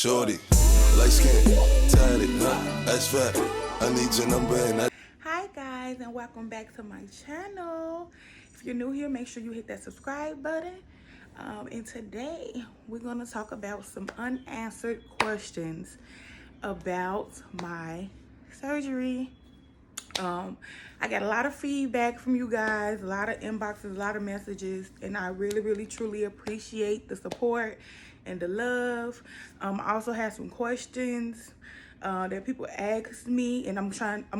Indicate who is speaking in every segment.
Speaker 1: Shorty, light skin, tatted, that's fat. I need your number and I.
Speaker 2: Hi guys, and welcome back to my channel. If you're new here, make sure you hit that subscribe button. And today we're gonna talk about some unanswered questions about my surgery. I got a lot of feedback from you guys, a lot of inboxes, a lot of messages, and I really truly appreciate the support and the love. I also had some questions that people asked me, and I'm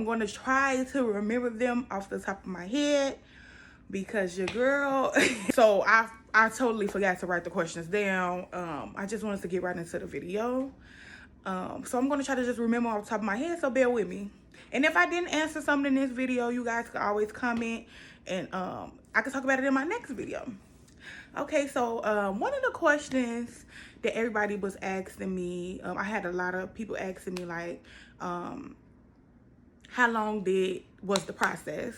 Speaker 2: going to try to remember them off the top of my head because your girl. So I totally forgot to write the questions down. I just wanted to get right into the video. So I'm going to try to just remember off the top of my head, so bear with me. And if I didn't answer something in this video, you guys can always comment, and I can talk about it in my next video. Okay, so one of the questions that everybody was asking me, I had a lot of people asking me, like, how long was the process?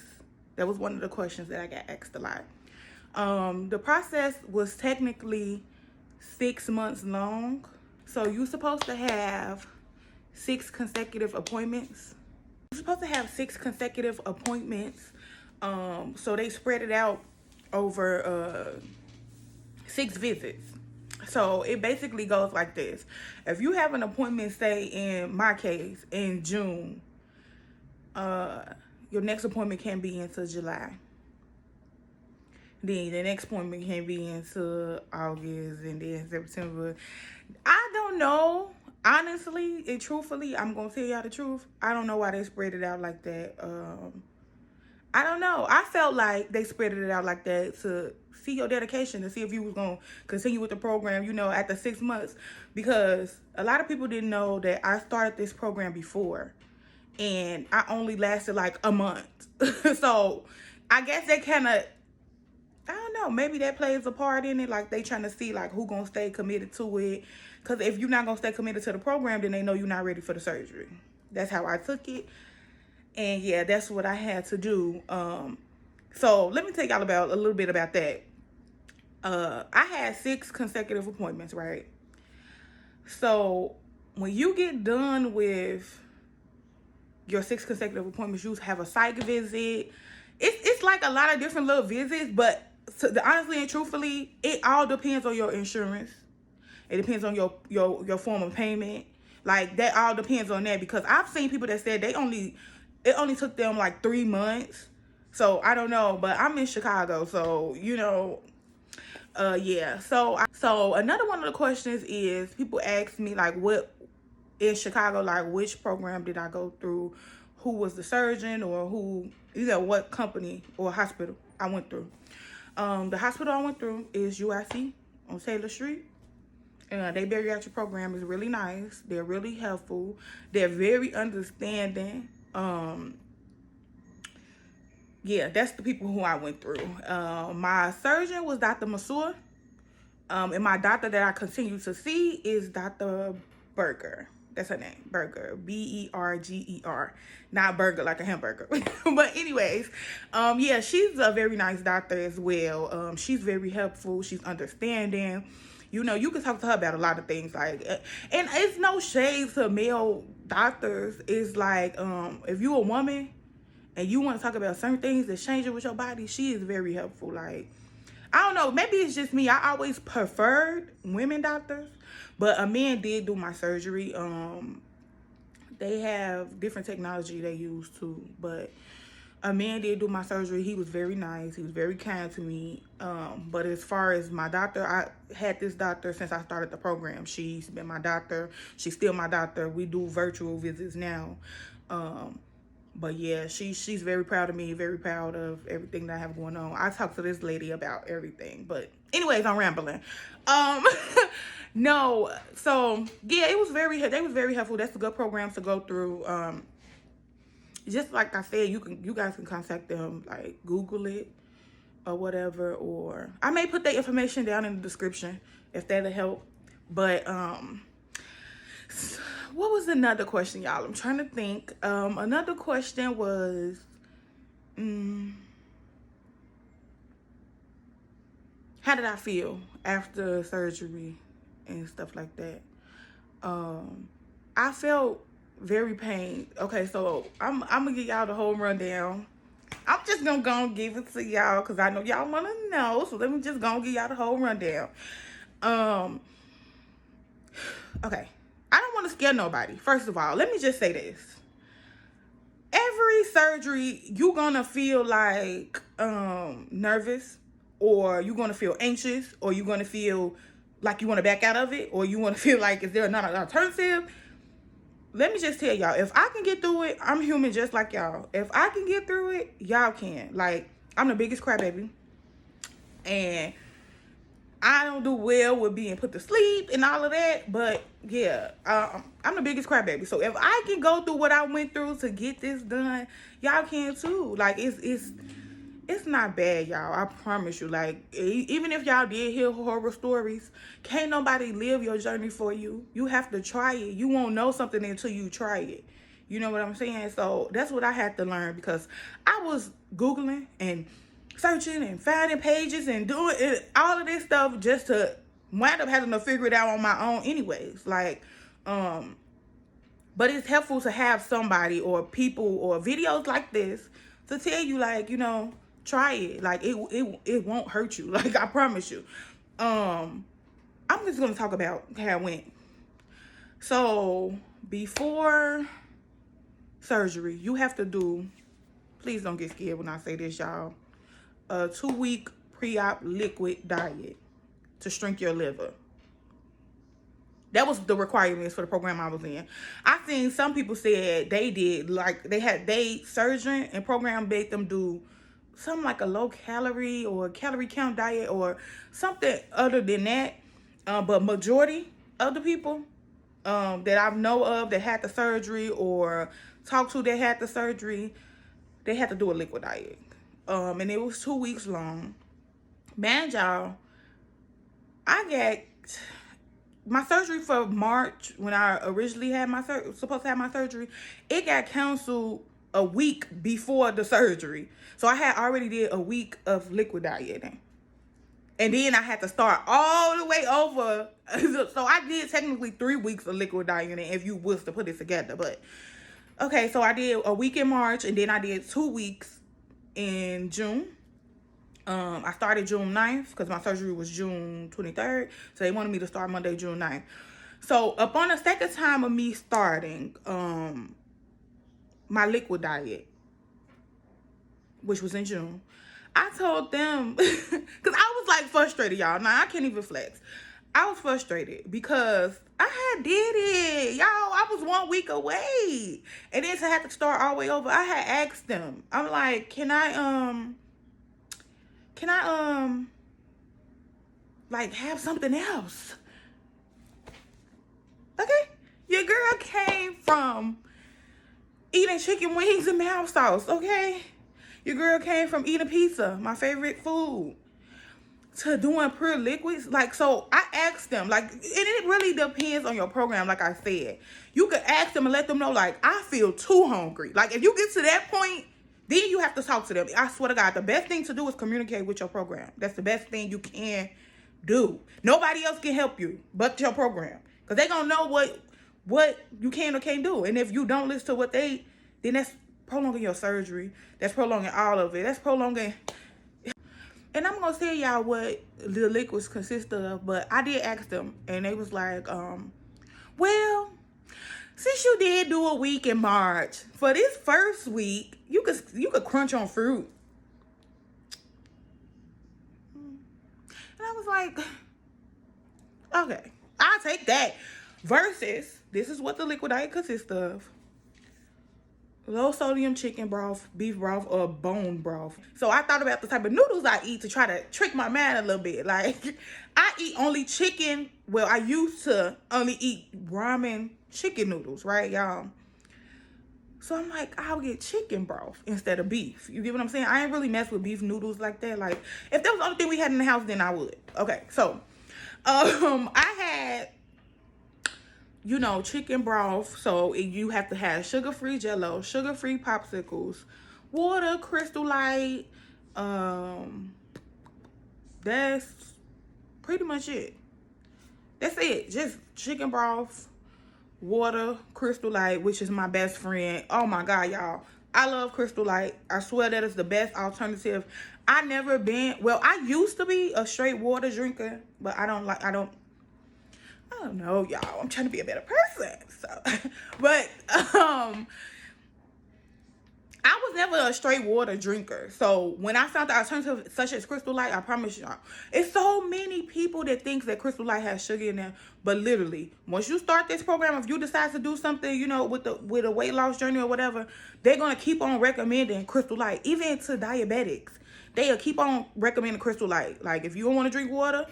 Speaker 2: That was one of the questions that I got asked a lot. The process was technically 6 months long. So you're supposed to have 6 consecutive appointments. You're supposed to have 6 consecutive appointments. So they spread it out over 6 visits. So it basically goes like this. If you have an appointment, say in my case, in June, your next appointment can't be until July. Then the next appointment can't be until August, and then September. I don't know. Honestly and truthfully, I'm going to tell y'all the truth. I don't know why they spread it out like that. I don't know. I felt like they spread it out like that to see your dedication, to see if you was going to continue with the program, you know, after 6 months. Because a lot of people didn't know that I started this program before, and I only lasted like a month. So I guess they kind of, I don't know, maybe that plays a part in it. Like, they trying to see, like, who gonna stay committed to it. Because if you're not gonna stay committed to the program, then they know you're not ready for the surgery. That's how I took it. And yeah, that's what I had to do. So let me tell y'all about a little bit about that. I had 6 consecutive appointments, right? So when you get done with your 6 consecutive appointments, you have a psych visit. It's like a lot of different little visits, but honestly and truthfully, it all depends on your insurance. It depends on your form of payment. Like, that all depends on that, because I've seen people that said it only took them like 3 months. So I don't know, but I'm in Chicago, so you know, yeah. So another one of the questions is, people ask me, like, what in Chicago, like, which program did I go through, who was the surgeon, or who, you know, what company or hospital I went through. The hospital I went through is UIC on Taylor Street. Their bariatric program is really nice. They're really helpful. They're very understanding. Yeah, that's the people who I went through. My surgeon was Dr. Masur. And my doctor that I continue to see is Dr. Berger. That's her name, Berger, Berger, not burger like a hamburger. But anyways, yeah, she's a very nice doctor as well. She's very helpful. She's understanding. You know, you can talk to her about a lot of things, like, and it's no shade to male doctors. It's like, if you're a woman and you want to talk about certain things that's changing with your body, she is very helpful. Like, I don't know, maybe it's just me. I always preferred women doctors, but a man did do my surgery. They have different technology they use too, but a man did do my surgery. He was very nice. He was very kind to me. But as far as my doctor, I had this doctor since I started the program. She's been my doctor. She's still my doctor. We do virtual visits now. But yeah, she's very proud of me, very proud of everything that I have going on. I talk to this lady about everything. But anyways, I'm rambling. No, so yeah, they was very helpful. That's a good program to go through. Just like I said, you guys can contact them, like, Google it or whatever, or I may put their information down in the description if that'll help. But what was another question, y'all? I'm trying to think. Another question was, how did I feel after surgery and stuff like that? I felt very pain. Okay, so I'm gonna give y'all the whole rundown. I'm just gonna go and give it to y'all because I know y'all wanna know. So let me just go and give y'all the whole rundown. Okay. I don't want to scare nobody. First of all, let me just say this. Every surgery, you're gonna feel like nervous, or you're gonna feel anxious, or you're gonna feel like you want to back out of it, or you want to feel like, is there another alternative? Let me just tell y'all, if I can get through it, I'm human just like y'all. If I can get through it, y'all can. Like, I'm the biggest crybaby, and I don't do well with being put to sleep and all of that. But yeah, I'm the biggest crybaby. So if I can go through what I went through to get this done, y'all can too. Like, it's not bad, y'all. I promise you. Like, even if y'all did hear horror stories, can't nobody live your journey for you. You have to try it. You won't know something until you try it. You know what I'm saying? So that's what I had to learn, because I was Googling and searching and finding pages and doing it, all of this stuff, just to wind up having to figure it out on my own anyways. Like, but it's helpful to have somebody or people or videos like this to tell you, like, you know, try it. Like, it won't hurt you. Like, I promise you. I'm just gonna talk about how it went. So before surgery, you have to do, please don't get scared when I say this, y'all, a 2-week pre-op liquid diet to shrink your liver. That was the requirements for the program I was in. I seen some people said they did, like, they surgeon and program made them do something like a low calorie or calorie count diet or something other than that. But majority of the people that I know of that had the surgery or talked to that had the surgery, they had to do a liquid diet. And it was 2 weeks long. Man, y'all, I got my surgery for March, when I originally had supposed to have my surgery. It got canceled a week before the surgery. So I had already did a week of liquid dieting. And then I had to start all the way over. So I did technically 3 weeks of liquid dieting if you was to put it together. But okay, so I did a week in March, and then I did 2 weeks in June. I started June 9th because my surgery was June 23rd. So they wanted me to start Monday, June 9th. So upon the second time of me starting my liquid diet, which was in June, I told them, because I was like frustrated, y'all. Now I can't even flex. I was frustrated because I had did it, y'all. I was 1 week away, and then to have to start all the way over. I had asked them. I'm like, can I like have something else? Okay, your girl came from eating chicken wings and mouth sauce. Okay, your girl came from eating pizza, my favorite food, to doing pure liquids. Like, so I asked them, like, and it really depends on your program. Like I said, you could ask them and let them know, like, I feel too hungry. Like, if you get to that point, then you have to talk to them. I swear to God, the best thing to do is communicate with your program. That's the best thing you can do. Nobody else can help you but your program, because they gonna know what you can or can't do. And if you don't listen to what then that's prolonging your surgery. That's prolonging all of it. That's prolonging. And I'm gonna tell y'all what the liquids consist of, but I did ask them, and they was like, well, since you did do a week in March, for this first week, you could crunch on fruit. And I was like, okay, I'll take that. Versus, this is what the liquid diet consists of: low sodium chicken broth, beef broth, or bone broth. So I thought about the type of noodles I eat to try to trick my mind a little bit. Like, I eat only chicken. Well, I used to only eat ramen chicken noodles, right, y'all? So I'm like, I'll get chicken broth instead of beef. You get what I'm saying? I ain't really mess with beef noodles like that. Like, if that was the only thing we had in the house, then I would. Okay, so I had, you know, chicken broth. So you have to have sugar-free Jell-O, sugar-free popsicles, water, Crystal Light. That's pretty much it. That's it. Just chicken broth, water, Crystal Light, which is my best friend. Oh my God, y'all. I love Crystal Light. I swear that is the best alternative. I never been, well, I used to be a straight water drinker, but I don't, know, y'all. I'm trying to be a better person. So, but, I was never a straight water drinker. So when I found the alternative such as Crystal Light, I promise y'all, it's so many people that think that Crystal Light has sugar in there. But literally, once you start this program, if you decide to do something, you know, with a weight loss journey or whatever, they're gonna keep on recommending Crystal Light, even to diabetics. They'll keep on recommending Crystal Light. Like if you don't want to drink water,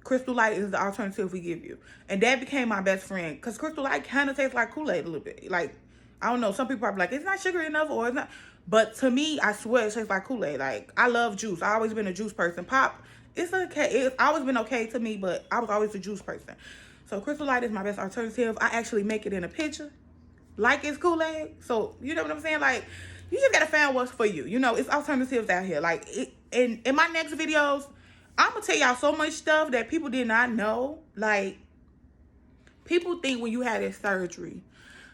Speaker 2: Crystal Light is the alternative we give you. And that became my best friend. Because Crystal Light kind of tastes like Kool-Aid a little bit. Like, I don't know. Some people are like, it's not sugary enough or it's not. But to me, I swear it tastes like Kool-Aid. Like, I love juice. I've always been a juice person. Pop, it's okay. It's always been okay to me, but I was always a juice person. So Crystal Light is my best alternative. I actually make it in a picture. Like it's Kool-Aid. So, you know what I'm saying? Like, you just got to find what's for you. You know, it's alternatives out here. Like, in my next videos, I'm going to tell y'all so much stuff that people did not know. Like, people think when you had this surgery,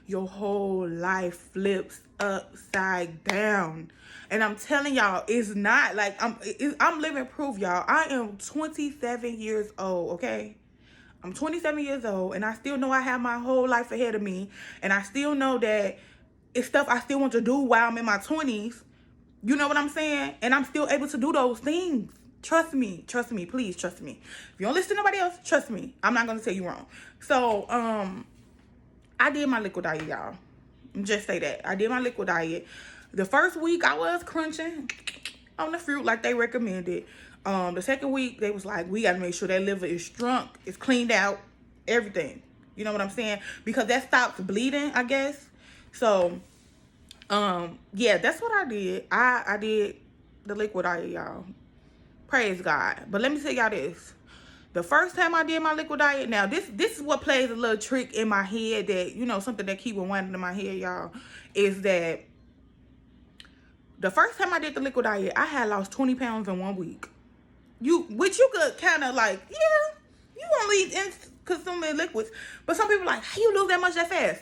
Speaker 2: your whole life flips upside down. And I'm telling y'all, it's not. Like, I'm living proof, y'all. I am 27 years old, okay? I'm 27 years old, and I still know I have my whole life ahead of me. And I still know that it's stuff I still want to do while I'm in my 20s. You know what I'm saying? And I'm still able to do those things. Trust me, please trust me. If you don't listen to nobody else, trust me. I'm not gonna tell you wrong. So, I did my liquid diet, y'all. Just say that. I did my liquid diet. The first week I was crunching on the fruit like they recommended. The second week they was like, we gotta make sure that liver is drunk, it's cleaned out, everything. You know what I'm saying? Because that stops bleeding, I guess. So, yeah, that's what I did. I did the liquid diet, y'all. Praise God. But let me tell y'all this. The first time I did my liquid diet, now this is what plays a little trick in my head that, you know, something that keep winding in my head, y'all, is that the first time I did the liquid diet, I had lost 20 pounds in 1 week. Which you could kind of like, yeah, you only consume the liquids. But some people are like, how you lose that much that fast?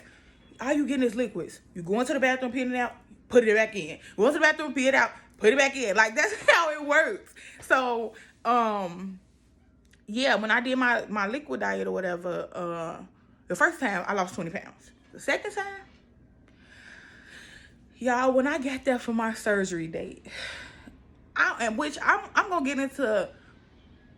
Speaker 2: All you getting is liquids. You go into the bathroom, pee it out, put it back in. Go into the bathroom, pee it out, put it back in. Like, that's how it works. So, yeah, when I did my liquid diet or whatever, the first time I lost 20 pounds. The second time, y'all, when I got there for my surgery date, I'm gonna get into,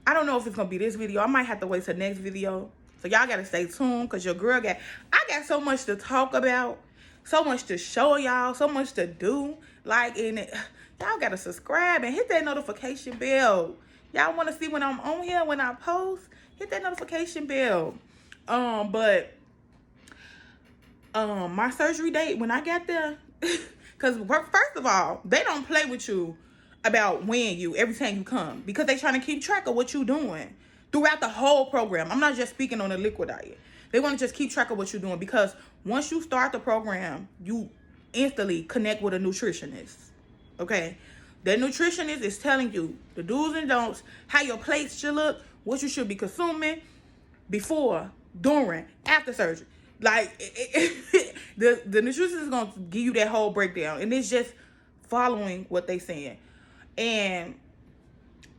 Speaker 2: I don't know if it's gonna be this video. I might have to wait till next video. So y'all gotta stay tuned, because your girl I got so much to talk about, so much to show y'all, so much to do. Like, y'all gotta subscribe and hit that notification bell. Y'all wanna see when I'm on here, when I post, hit that notification bell. But my surgery date, when I got there, because first of all, they don't play with you about every time you come, because they trying to keep track of what you doing throughout the whole program. I'm not just speaking on the liquid diet. They want to just keep track of what you're doing, because once you start the program, you instantly connect with a nutritionist. Okay? That nutritionist is telling you the do's and don'ts, how your plates should look, what you should be consuming before, during, after surgery. Like, the nutritionist is going to give you that whole breakdown, and it's just following what they saying. And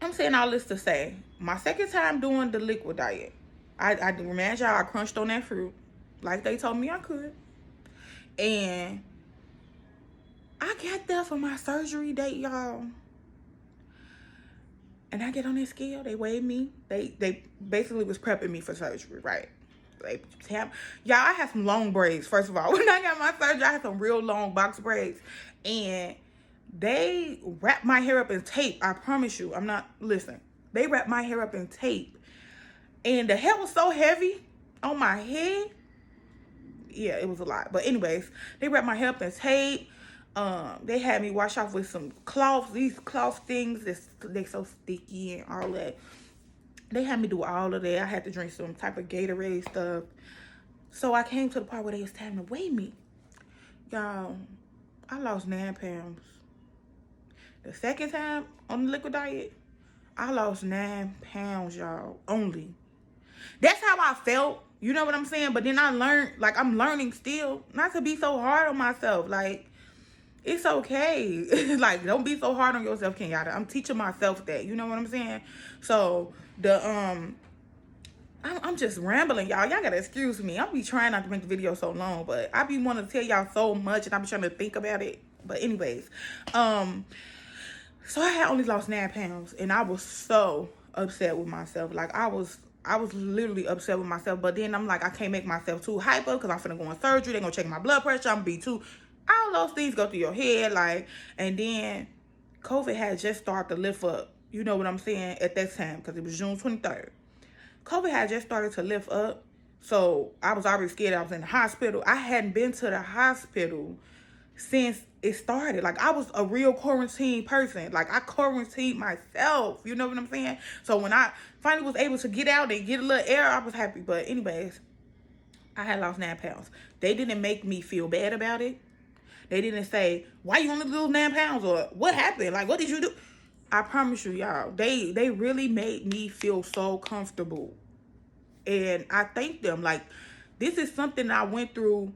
Speaker 2: I'm saying all this to say, my second time doing the liquid diet, I remind y'all, I crunched on that fruit like they told me I could. And I got there for my surgery date, y'all. And I get on that scale, they weighed me. They basically was prepping me for surgery, right? Y'all, I had some long braids, first of all. When I got my surgery, I had some real long box braids. And they wrapped my hair up in tape. I promise you. Listen. They wrapped my hair up in tape. And the hair was so heavy on my head. Yeah, it was a lot. But anyways, they wrapped my hair up in tape. They had me wash off with some cloths. These cloth things, they so sticky and all that. They had me do all of that. I had to drink some type of Gatorade stuff. So I came to the part where they was telling me to weigh me. Y'all, I lost 9 pounds. The second time on the liquid diet, I lost 9 pounds, y'all, only. That's how I felt. You know what I'm saying? But then I learned, like, I'm learning still not to be so hard on myself. Like, it's okay. Like, don't be so hard on yourself, Kenyatta. I'm teaching myself that. You know what I'm saying? So, I'm just rambling, y'all. Y'all gotta excuse me. I'll be trying not to make the video so long, but I be wanting to tell y'all so much, and I'm trying to think about it. But anyways, so I had only lost 9 pounds, and I was so upset with myself. Like, I was literally upset with myself. But then I'm like, I can't make myself too hyper because I'm finna go in surgery. They're gonna check my blood pressure. I'm gonna be too. All those things go through your head, like, and then COVID had just started to lift up. You know what I'm saying? At that time, because it was June 23rd. COVID had just started to lift up. So I was already scared. I was in the hospital. I hadn't been to the hospital since it started. Like, I was a real quarantine person. Like, I quarantined myself. You know what I'm saying? So when I finally was able to get out and get a little air, I was happy. But anyways, I had lost 9 pounds. They didn't make me feel bad about it. They didn't say, why you only lose 9 pounds? Or what happened? Like, what did you do? I promise you, y'all, they really made me feel so comfortable. And I thank them. Like, this is something I went through,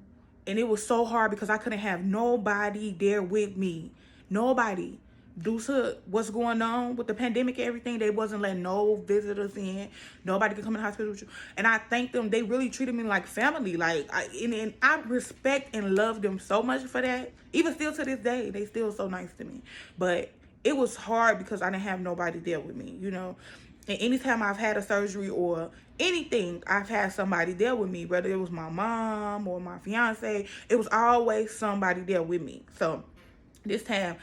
Speaker 2: and it was so hard because I couldn't have nobody there with me. Nobody. Due to what's going on with the pandemic and everything, they wasn't letting no visitors in. Nobody could come in the hospital with you. And I thank them. They really treated me like family. Like, and I respect and love them so much for that. Even still to this day, they still so nice to me. But it was hard because I didn't have nobody there with me, you know. And anytime I've had a surgery or anything, I've had somebody there with me, whether it was my mom or my fiance. It was always somebody there with me. So this time,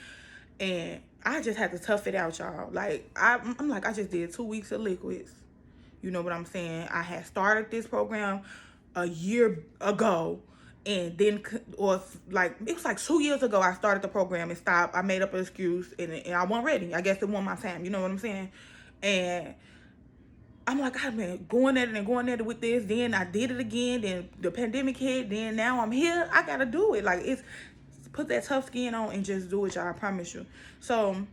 Speaker 2: and I just had to tough it out, y'all. Like, I'm like, I just did 2 weeks of liquids. You know what I'm saying? I had started this program a year ago. And then, or like, it was like 2 years ago, I started the program and stopped. I made up an excuse, and I wasn't ready. I guess it wasn't my time. You know what I'm saying? And I'm like, I've been going at it and going at it with this. Then I did it again. Then the pandemic hit. Then now I'm here. I got to do it. Like, it's put that tough skin on and just do it, y'all. I promise you. So,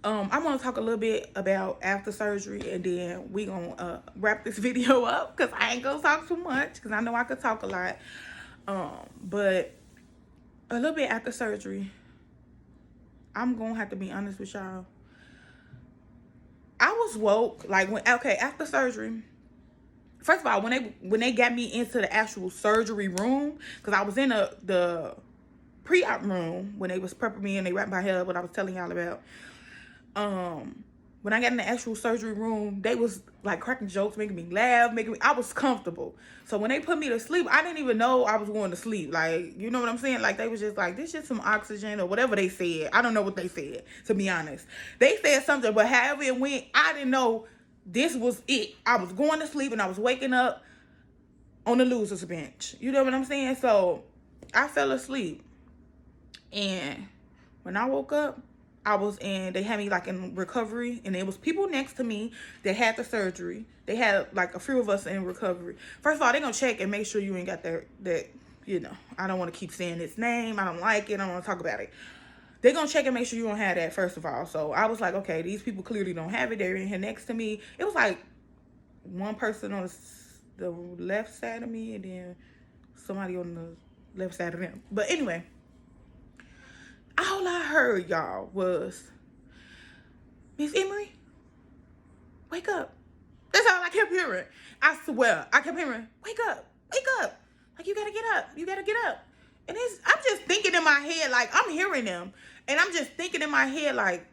Speaker 2: I want to talk a little bit about after surgery, and then we going to wrap this video up because I ain't going to talk too much because I know I could talk a lot. But a little bit after surgery, I'm going to have to be honest with y'all. I was woke, like, after surgery. First of all, when they got me into the actual surgery room, because I was in the pre-op room when they was prepping me and they wrapped my hair up, what I was telling y'all about. When I got in the actual surgery room, they was like cracking jokes, making me laugh, I was comfortable. So when they put me to sleep, I didn't even know I was going to sleep. Like, you know what I'm saying? Like, they was just like, this is some oxygen or whatever they said. I don't know what they said, to be honest. They said something, but however it went, I didn't know this was it. I was going to sleep and I was waking up on the loser's bench. You know what I'm saying? So I fell asleep. And when I woke up, they had me like in recovery, and there was people next to me that had the surgery. They had like a few of us in recovery. First of all, they're gonna check and make sure you ain't got that, you know, I don't want to keep saying its name. I don't like it. I don't want to talk about it. They're gonna check and make sure you don't have that, first of all. So I was like, okay, these people clearly don't have it. They're in here next to me. It was like one person on the left side of me and then somebody on the left side of them. But anyway, all I heard, y'all, was, Miss Emory, wake up. That's all I kept hearing. I swear, I kept hearing, wake up, wake up. Like, you gotta get up, you gotta get up. And I'm just thinking in my head, like, I'm hearing them. And I'm just thinking in my head, like,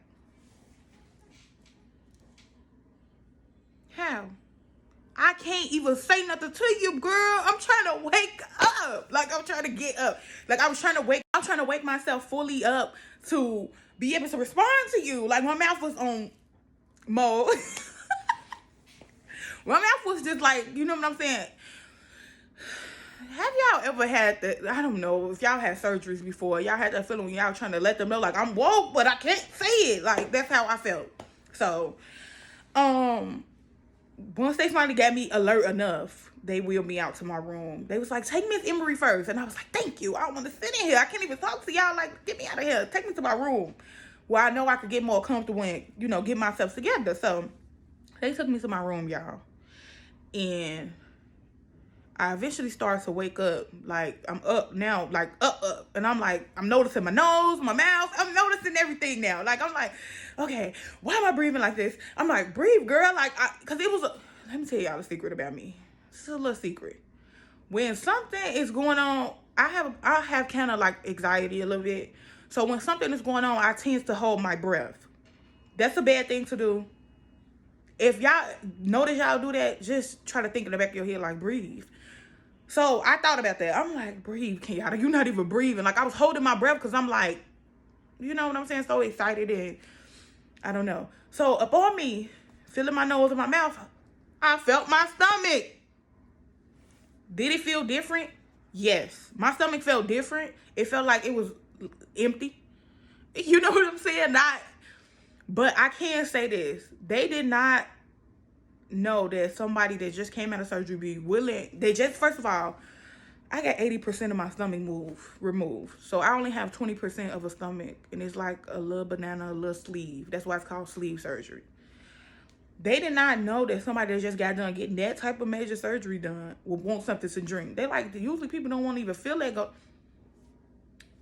Speaker 2: how? I can't even say nothing to you, girl. I'm trying to wake up. Like, I'm trying to get up. Like, I'm trying to wake myself fully up to be able to respond to you. Like, my mouth was on mode. My mouth was just like, you know what I'm saying? Have y'all ever had that? I don't know if y'all had surgeries before. Y'all had that feeling when y'all trying to let them know, like, I'm woke, but I can't say it. Like, that's how I felt. So, once they finally got me alert enough, they wheeled me out to my room. They was like, take Miss Emory first. And I was like, thank you. I don't want to sit in here. I can't even talk to y'all. Like, get me out of here. Take me to my room where I know I could get more comfortable and, you know, get myself together. So they took me to my room, y'all. And I eventually start to wake up. Like, I'm up now, like, up. And I'm like, I'm noticing my nose, my mouth. I'm noticing everything now. Like, I'm like, okay, why am I breathing like this? I'm like, breathe, girl. Like, because it was let me tell y'all a secret about me. It's a little secret. When something is going on, I have kind of like anxiety a little bit. So when something is going on, I tend to hold my breath. That's a bad thing to do. If y'all notice y'all do that, just try to think in the back of your head, like, breathe. So I thought about that. I'm like, breathe, Kenyatta. You're not even breathing. Like, I was holding my breath because I'm like, you know what I'm saying? So excited, and I don't know. So up on me, feeling my nose and my mouth, I felt my stomach. Did it feel different? Yes. My stomach felt different. It felt like it was empty. You know what I'm saying? But I can say this. They did not know that somebody that just came out of surgery be willing. First of all, I got 80% of my stomach removed. So I only have 20% of a stomach. And it's like a little banana, a little sleeve. That's why it's called sleeve surgery. They did not know that somebody that just got done getting that type of major surgery done would want something to drink. They like, usually people don't want to even feel that go.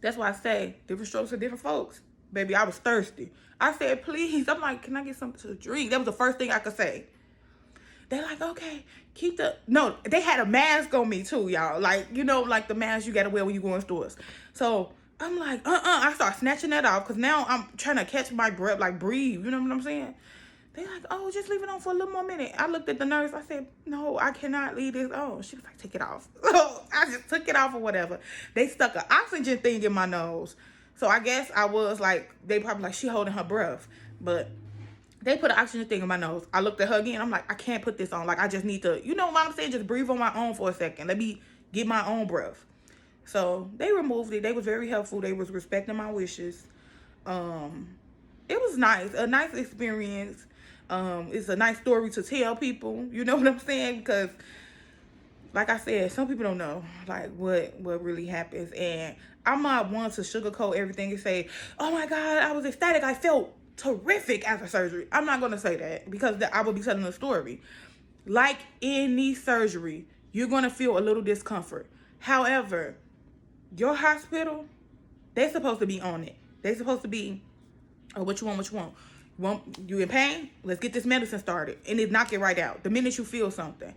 Speaker 2: That's why I say different strokes for different folks. Baby, I was thirsty. I said, please. I'm like, can I get something to drink? That was the first thing I could say. They're like, okay, no, they had a mask on me too, y'all. Like, you know, like the mask you gotta wear when you go in stores. So I'm like, I start snatching that off because now I'm trying to catch my breath, like breathe. You know what I'm saying? They're like, oh, just leave it on for a little more minute. I looked at the nurse. I said, no, I cannot leave this on. She was like, take it off. So I just took it off or whatever. They stuck an oxygen thing in my nose. So I guess I was like, they probably like, she holding her breath. But they put an oxygen thing in my nose. I looked at her again. I'm like, I can't put this on. Like, I just need to, you know what I'm saying? Just breathe on my own for a second. Let me get my own breath. So they removed it. They was very helpful. They was respecting my wishes. It was nice. A nice experience. It's a nice story to tell people. You know what I'm saying? Because, like I said, some people don't know, like, what really happens. And I'm not one to sugarcoat everything and say, oh, my God, I was ecstatic. I felt terrific after surgery. I'm not going to say that because I would be telling a story. Like any surgery, you're going to feel a little discomfort. However, your hospital, they're supposed to be on it. They're supposed to be, oh, what you want? You in pain? Let's get this medicine started. And it knock it right out the minute you feel something.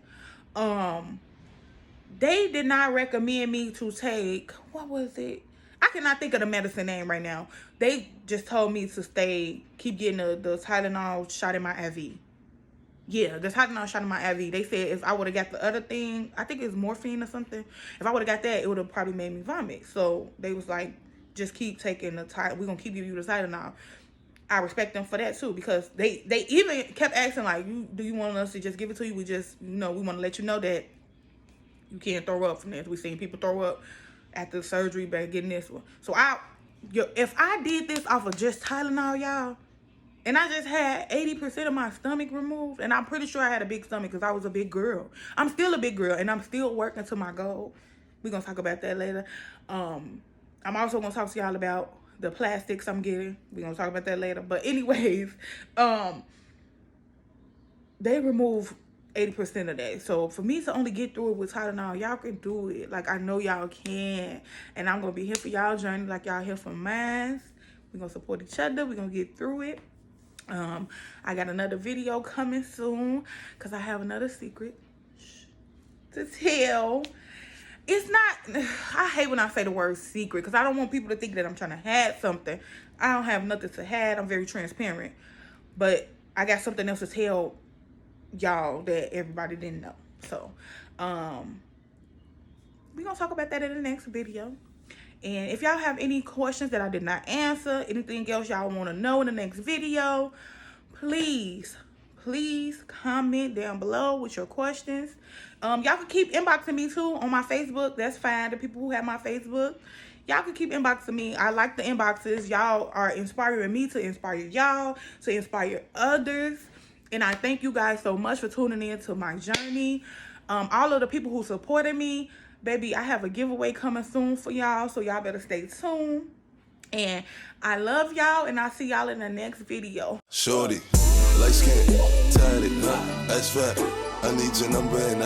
Speaker 2: They did not recommend me to take, what was it? I cannot think of the medicine name right now. They just told me to keep getting the Tylenol shot in my IV. Yeah, the Tylenol shot in my IV. They said if I would have got the other thing, I think it's morphine or something. If I would have got that, it would have probably made me vomit. So they was like, just keep taking the Tylenol. We're going to keep giving you the Tylenol. I respect them for that too, because they even kept asking, like, do you want us to just give it to you? We just, we want to let you know that you can't throw up from this. We've seen people throw up after surgery by getting this one. So if I did this off of just Tylenol, y'all, and I just had 80% of my stomach removed, and I'm pretty sure I had a big stomach because I was a big girl. I'm still a big girl, and I'm still working to my goal. We're going to talk about that later. I'm also going to talk to y'all about the plastics I'm getting. We're going to talk about that later. But anyways, they remove 80% of that. So for me to only get through it with Tylenol, y'all can do it. Like, I know y'all can. And I'm going to be here for y'all journey like y'all here for mine. We're going to support each other. We're going to get through it. I got another video coming soon because I have another secret to tell. It's not, I hate when I say the word secret because I don't want people to think that I'm trying to hide something. I don't have nothing to hide. I'm very transparent. But I got something else to tell y'all that everybody didn't know. So, we're going to talk about that in the next video. And if y'all have any questions that I did not answer, anything else y'all want to know in the next video, please comment down below with your questions. Y'all can keep inboxing me too on my Facebook. That's fine. The people who have my Facebook, y'all can keep inboxing me. I like the inboxes. Y'all are inspiring me to inspire y'all, to inspire others. And I thank you guys so much for tuning in to my journey. All of the people who supported me, baby, I have a giveaway coming soon for y'all, so y'all better stay tuned. And I love y'all, and I'll see y'all in the next video.
Speaker 1: Shorty, light skin, tatted, that's fat. I need your number and